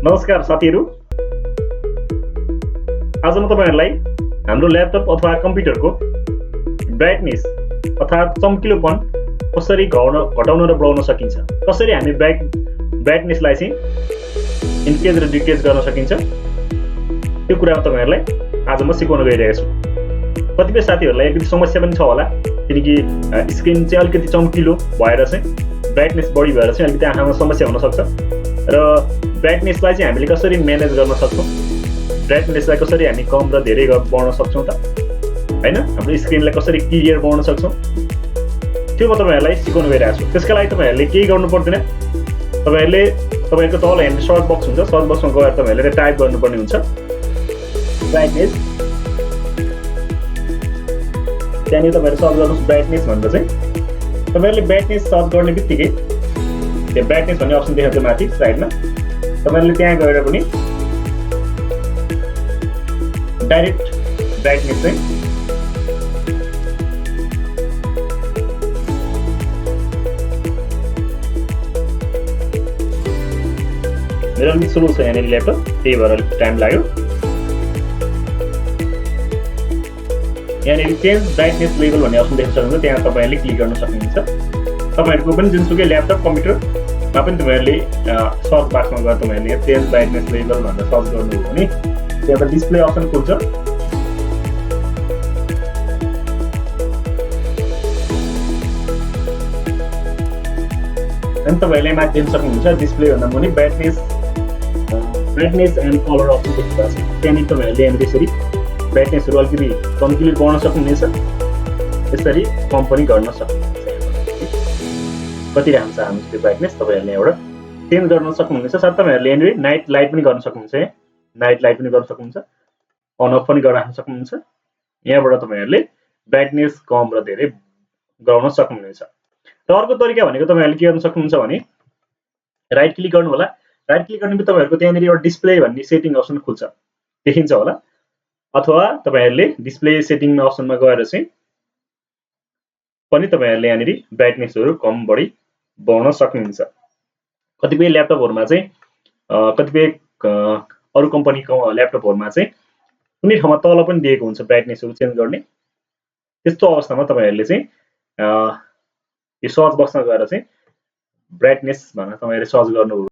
नमस्कार साथीहरू। आज म तपाईहरुलाई हाम्रो ल्यापटप अथवा कम्प्युटरको ब्राइटनेस अर्थात् चम्किलोपन कसरी घटाउन र बढाउन सकिन्छ, कसरी हामी ब्राइटनेसलाई चाहिँ इन्क्रिज र डिक्रिज गर्न सकिन्छ, त्यो कुरा तपाईहरुलाई आज म सिकाउन गइरहेको छु। कतिपय साथीहरुलाई अलिकति समस्या पनि छ होला, किनकि स्क्रिन चाहिँ अलिकति चम्किलो भएर चाहिँ ब्राइटनेस बढी भएर चाहिँ अलिकति आँखामा समस्या हुन सक्छ र ब्राइटनेसलाई चाहिँ हामीले कसरी म्यानेज गर्न सक्छौं, ब्राइटनेसलाई कसरी हामी कम र धेरै बनाउन सक्छौं त हैन, हाम्रो स्क्रिनलाई कसरी क्लियर बनाउन सक्छौं, त्यो म तपाईहरुलाई सिकाउन गइरहेको छु। त्यसका लागि तपाईहरुले केही गर्नु पर्दैन। तपाईहरुले तपाईको तल हेर्ने सर्च बक्स हुन्छ, सर्च बक्समा गएर तपाईहरुले टाइप गर्नुपर्ने हुन्छ ब्राइटनेस। त्यहाँनिर तपाईहरुले सर्च गर्नुस् ब्राइटनेस भनेर चाहिँ तपाईहरुले ब्राइटनेस सर्च गर्ने बित्तिकै त्यो ब्राइटनेस भन्ने अप्सन देखाउँछ माथि साइडमा। तपाईहरुले त्यहाँ गएर पनि डाइरेक्ट ब्राइटनेस चाहिँ मेरो अलिक स्लो छ यहाँनिर ल्यापटप, त्यही भएर अलिक टाइम लाग्यो। यहाँनिर चेन्ज ब्राइटनेस लेभल भन्ने अप्सन देख्न सक्नुहुन्छ, त्यहाँ तपाईहरुले क्लिक गर्न सक्नुहुन्छ। तपाईहरुको पनि जुनसुकै ल्यापटप कम्प्युटरमा पनि तपाईहरुले सर्च बक्समा गएर तपाईहरुले चेन्ज ब्राइटनेस लेभल भनेर सर्च गर्नुभयो भने त्यहाँ डिस्प्ले अप्सन खुल्छ। अनि तपाईहरुले माथि देख्न सक्नुहुन्छ डिस्प्ले भन्दा मुनि ब्राइटनेस एन्ड कलर अप्सन देख्नुहुन्छ। त्यहाँनिर तपाईहरुले यहाँनिर यसरी ब्राइटनेसहरु अलिकति कम्प्लिट गर्न सक्नुहुनेछ, यसरी कम पनि गर्न सक्नुहुन्छ। कति राख्न चाहनुहुन्छ त्यो ब्राइटनेस तपाईहरुले एउटा चेन्ज गर्न सक्नुहुनेछ। साथ तपाईहरुले यहाँनिर नाइट लाइट पनि गर्न सक्नुहुन्छ, नाइट लाइट पनि गर्न सक्नुहुन्छ, अन अफ पनि गर्न सक्नुहुन्छ। यहाँबाट तपाईहरुले ब्राइटनेस कम र धेरै गर्न सक्नुहुनेछ। र अर्को तरिका भनेको तपाईहरुले के गर्न सक्नुहुन्छ भने राइट क्लिक गर्नु होला। राइट क्लिक गर्ने बित्तिकै तपाईहरुको त्यहाँनिर एउटा डिस्प्ले भन्ने सेटिङ अप्सन खुल्छ, देखिन्छ होला। अथवा तपाईहरुले डिस्प्ले सेटिङ अप्सनमा गएर चाहिँ पनि तपाईहरुले यहाँनिर ब्राइटनेसहरु कम बढी बनाउन सक्नुहुन्छ। कतिपय ल्यापटपहरुमा चाहिँ कतिपय अरु कम्पनीको ल्यापटपहरुमा चाहिँ कुनै ठाउँमा तल पनि दिएको हुन्छ ब्राइटनेसहरु चेन्ज गर्ने। त्यस्तो अवस्थामा तपाईहरुले चाहिँ यो सर्च बक्समा गएर चाहिँ ब्राइटनेस भनेर तपाईहरुले सर्च गर्नुभयो